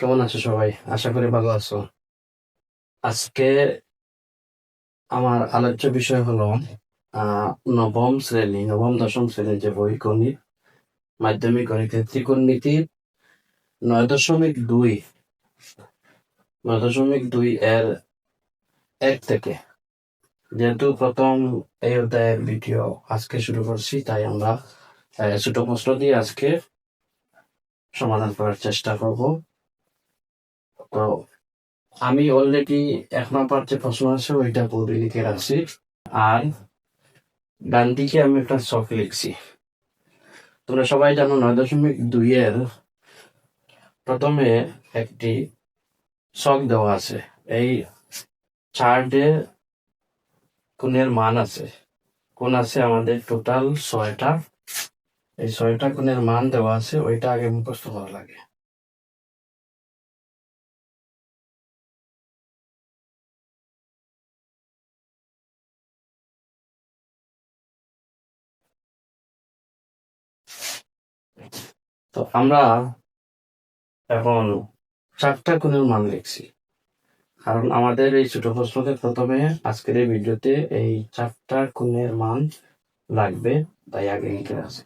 কেমন আছো সবাই? আশা করি ভালো আছো। আজকে আমার আলোচ্য বিষয় হলো আহ নবম দশম শ্রেণীর যে বই গণিত, মাধ্যমিক গণিতের ত্রিকোণমিতির 9.2 9.2 এর 1 থেকে। যেহেতু প্রথম এই অধ্যায়ের ভিডিও আজকে শুরু করছি, তাই আমরা ছোট প্রশ্ন দিয়ে আজকে সমাধান করার চেষ্টা করব। তো আমি অলরেডি 1 নম্বর যে প্রশ্ন আছে ওইটা বোর্ডে লিখে রাখছি, আর ডান দিকে আমি একটা ছক লিখছি। তোমরা সবাই জানো 9.2 এর প্রথমে একটি ছক দেওয়া আছে। এই চার্টে কোণের মান আছে, কোণ আছে আমাদের টোটাল 6টা। এই 6টা কোণের মান দেওয়া আছে, ওইটা আগে মুখস্থ করা লাগে। তো আমরা এখন 4টা কোণের মান লিখছি, কারণ আমাদের এই ছোট প্রশ্নতে প্রথমে আজকের এই ভিডিওতে এই 4টা কোণের মান লাগবে, তাই আগে লিখে আছে।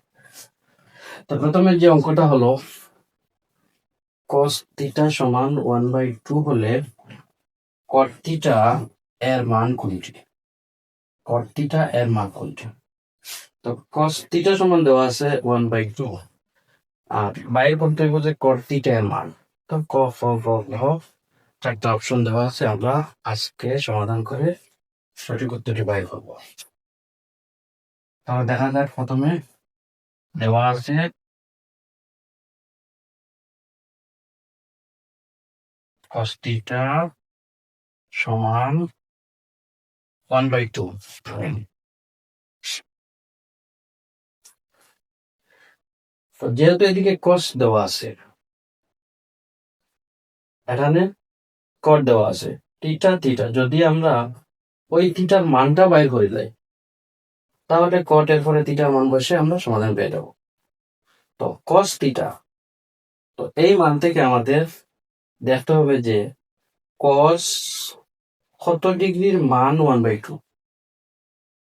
তো প্রথমে যে অঙ্কটা হলো cos θ সমান 1/2 হলে cot θ এর মান কোনটি? cot θ এর মান কোনটি? তো cos θ সমান দেওয়া আছে 1/2, আর বাইরে করতে হইব যে cot θ এর মান। তো ক খ গ ঘ 4টা অপশন দেওয়া আছে, আমরা আজকে সমাধান করে সঠিক উত্তরটি বাইর করব। তাহলে দেখা যাক, প্রথমে দেওয়া আছে cos θ সমান 1/2। তো যেহেতু এদিকে cos দেওয়া আছে, এখানে cot দেওয়া আছে, θ যদি আমরা ওই থিটার মানটা বাইর করে দেয়, তাহলে cot এর পরে থিটার মান বসে আমরা সমাধান পেয়ে যাবো। তো cos θ, তো এই মান থেকে আমাদের দেখতে হবে যে cos কত ডিগ্রির মান 1/2,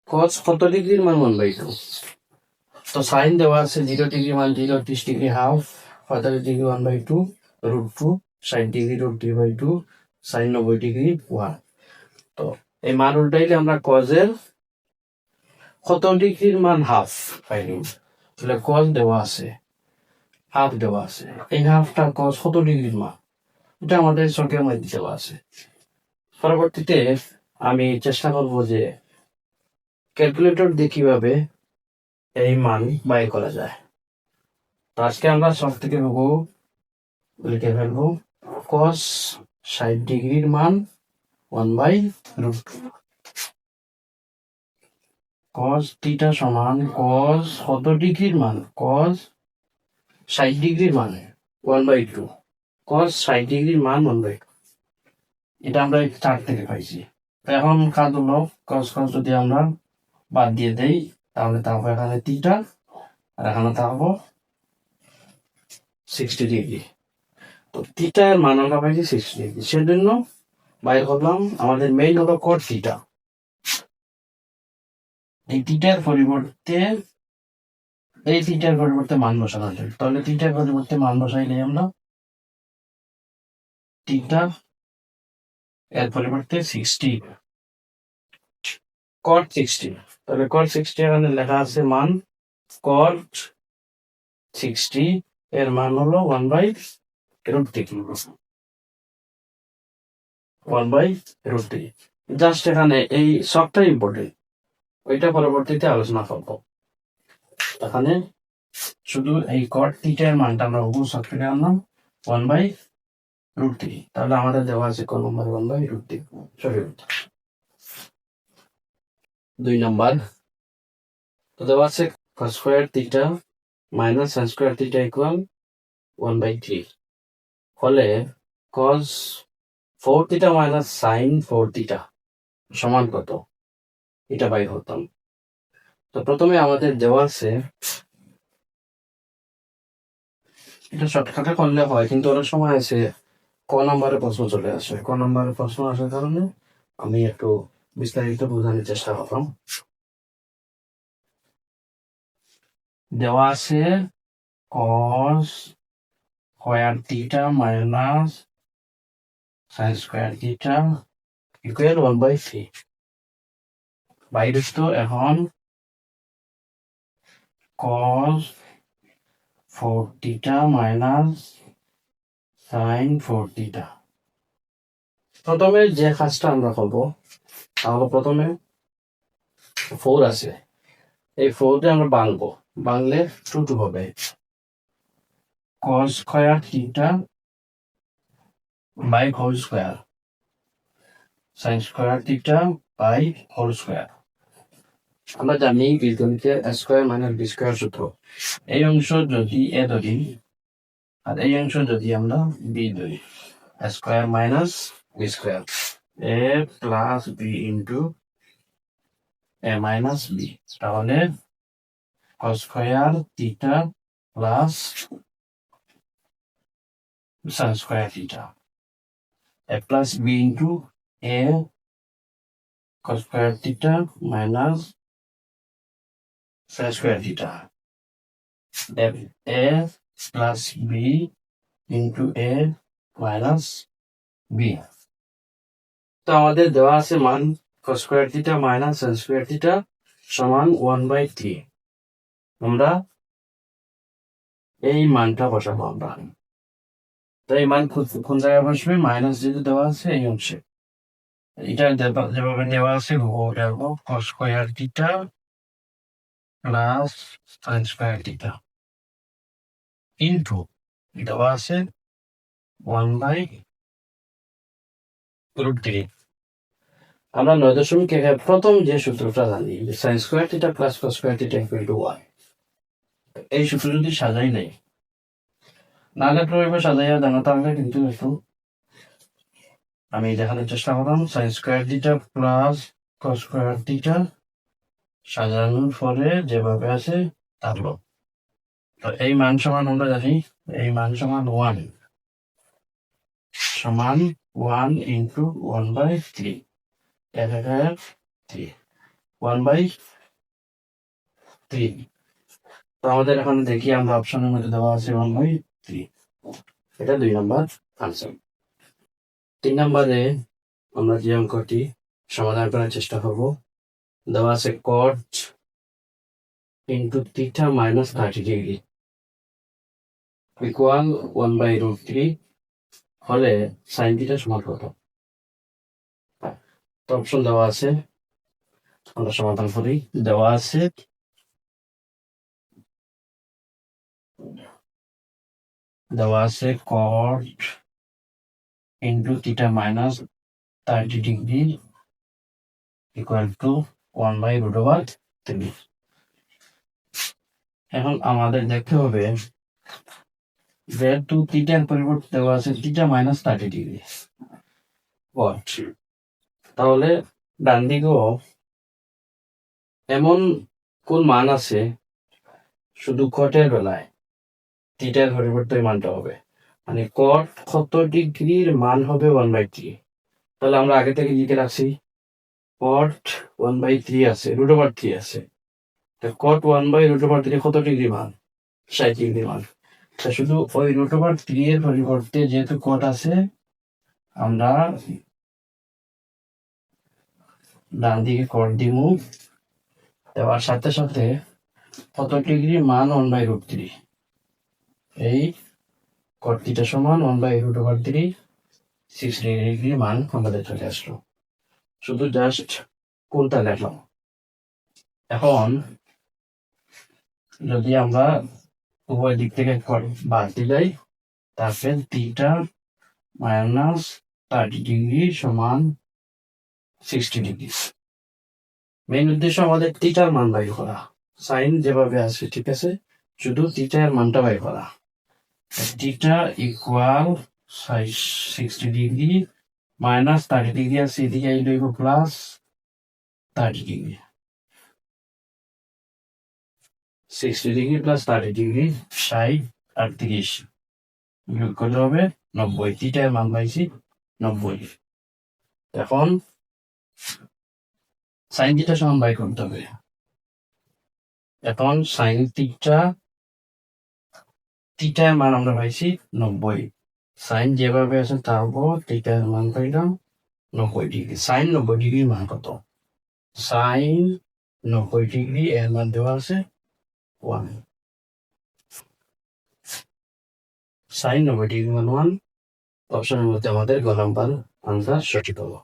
cos কত ডিগ্রির মান 1/2। তো সাইন দেওয়া আছে 0 ডিগ্রি মান 0, 30 degree half, 45 degree 1/2, √2, 60 degree √3/2, sine 90 degree 1। তো এই মান উল্টাইলে আমরা cos এর কত ডিগ্রির মান হাফ পাইলাম। তাহলে cos দেওয়া আছে, হাফ দেওয়া আছে, এই হাফটা cos কত ডিগ্রির মান, এটা আমাদের ছকের মধ্যে দেওয়া আছে। পরবর্তীতে আমি চেষ্টা করব যে ক্যালকুলেটর দিয়ে কিভাবে এই মান বাইর করা যায়। তো আজকে আমরা সব থেকে লিখে ফেলবো cos 60 ডিগ্রির মান 1/√2। cos θ সমান cos কত ডিগ্রির মান, cos 60 ডিগ্রির মান 1/2, cos 60 ডিগ্রির মান 1/2। এটা আমরা এই চার্ট থেকে পাইছি। এখন কাজ হলো cos যদি আমরা বাদ দিয়ে দেই, তাহলে থাকবো এখানে θ, আর এখানে থাকবো 60 ডিগ্রি। তো θ এর মান আমরা পাইছি 60 ডিগ্রি, সেজন্য বাইর করলাম আমাদের মেইন হলো cot θ। এই θ এর পরিবর্তে এই θ এর পরিবর্তে মান বসানো যায়। তাহলে θ এর পরিবর্তে মান বসাইলে আমরা θ এর পরিবর্তে 60, cot 60। তাহলে cot 60 এখানে লেখা আছে মান, cot 60 এর মান হলো 1/√3। জাস্ট এখানে এই সবটা ইম্পর্টেন্ট, ওইটা পরবর্তীতে আলোচনা করব। এখানে শুধু এই cot θ এর মানটা আমরা উপর সব থেকে আনলাম 1/√3। তাহলে আমাদের দেওয়া আছে কোন নম্বর 1/√3 সঠিক উত্তর। 2 নম্বর, তো দেওয়া আছে cos square θ minus sin square θ equal 1/3 হলে cos 4θ মাইনাস sin 4θ সমান কত, এটা বাইর হতাম। তো প্রথমে আমাদের দেওয়া আছে, এটা শর্টকাটে করলে হয়, কিন্তু অনেক সময় আছে ক নম্বরে প্রশ্ন চলে আসে। ক নম্বরে প্রশ্ন আসার কারণে আমি একটু বিস্তারিত বোঝানোর চেষ্টা করলাম। দেওয়া আছে cos square theta minus sine square theta equal 1/3। বাইরে তো এখন cos 4 theta minus sine 4 theta. প্রথমে যে কাজটা আমরা করবো তাহলে প্রথমে 4 আছে, এই 4 আমরা বাংবো, বাংলে 2 হবে। cos square theta by whole square sine square theta by whole square. আমরা জানি বীজগণিতে স্কয়ার মাইনাস বি স্কয়ার সূত্র। এই অংশ যদি এ ধরি আর এই অংশ যদি আমরা বি ধরি, square minus B square, A plus B into A minus B, তাহলে cos square theta plus sine square theta, A plus B into A cos square theta minus sin square theta, A plus B into A minus B. তো আমাদের দেওয়া আছে মান cos square theta minus sin square theta সমান 1/3। আমরা এই মানটা বসাবো আমরা। তো এই মান কোন জায়গায় বসবে? মাইনাস যেহেতু দেওয়া আছে এই অংশে, এটা যেভাবে দেওয়া আছে cos square theta plus sin square theta into দেওয়া আছে 1/√3। আমরা 9.1 প্রথম যে সূত্রটা জানি, sin square theta plus cos square theta equal to 1। এই সূত্র যদি সাজাই নাই, নাহলে প্রয়োগে সাজাইয়া জানাতে হবে, কিন্তু একটু আমি দেখানোর চেষ্টা করলাম। sin square theta plus cos square theta সাজানোর পরে যেভাবে আছে থাকলো। তো এই মান সমান আমরা জানি, এই মান সমান 1 সমান 1 ইন্টু 1/3, 1/3। তো আমাদের এখন দেখি আমরা অপশনের মধ্যে দেওয়া আছে 1/3, এটা 2 নম্বর আনসার। 3 নম্বরে আমরা যে অঙ্কটি সমাধান করার চেষ্টা করব, দেওয়া আছে cot into theta minus 30 degree equal 1/√3 হলে সাইন থিটা সমান কত? তো অপশন দেওয়া আছে, আমরা সমাধান করি। দেওয়া আছে cot into theta minus 30 degree equal to 1/√3। এখন আমাদের দেখতে হবে যেহেতু থিটার পরিবর্তে দেওয়া আছে থিটা মাইনাস 30 ডিগ্রি, তাহলে ডান দিকেও এমন কোন মান আছে শুধু কটের বেলায় থিটার পরিবর্তে মানটা হবে, মানে কট কত ডিগ্রির মান হবে 1/3। তাহলে আমরা আগে থেকে লিখে রাখছি কট 1/3 আছে, √3 আছে। কট 1/√3 কত ডিগ্রি মান? 60 ডিগ্রি মান। শুধু ওই √3 এর পরিবর্তে যেহেতু কট আছে, আমরা ডান দিকে কট দিব, দেওয়ার সাথে সাথে কত ডিগ্রি মান 1/√3, এই কট থিটা সমান 1/√3, 60 ডিগ্রি মান আমাদের চলে আসলো। শুধু জাস্ট কোনটা লেখলাম। এখন যদি আমরা উভয় দিক থেকে বাদ দিলাই, তারপরে থিটা মাইনাস 30 ডিগ্রি সমান 60 ডিগ্রি। মেইন উদ্দেশ্য আমাদের থিটার মান বাই করা, সাইন যেভাবে আছে ঠিক আছে, শুধু থিটার মানটা বাই করা। Theta equal 60 degree minus 30 degree আছে, এদিকে এই লইব plus 30 degree, 60 degree plus 30 degree 60 আর 30 যোগ করলে হবে 90, থিটার মান পাইছি 90। এখন সাইন থিটা সমান বাই করতে হবে। এখন সাইন থিটার মান আমরা পাইছি 90, সাইন যেভাবে আছে তার উপর থিটার মান পাইলাম 90 ডিগ্রি। সাইন 90 ডিগ্রির মান কত? সাইন 90 ডিগ্রি এর মান দেওয়া আছে 1। সাইন 90 ডিগ্রি মান 1, অপশনের মধ্যে আমাদের গ নাম্বার আনসার সঠিক হলো।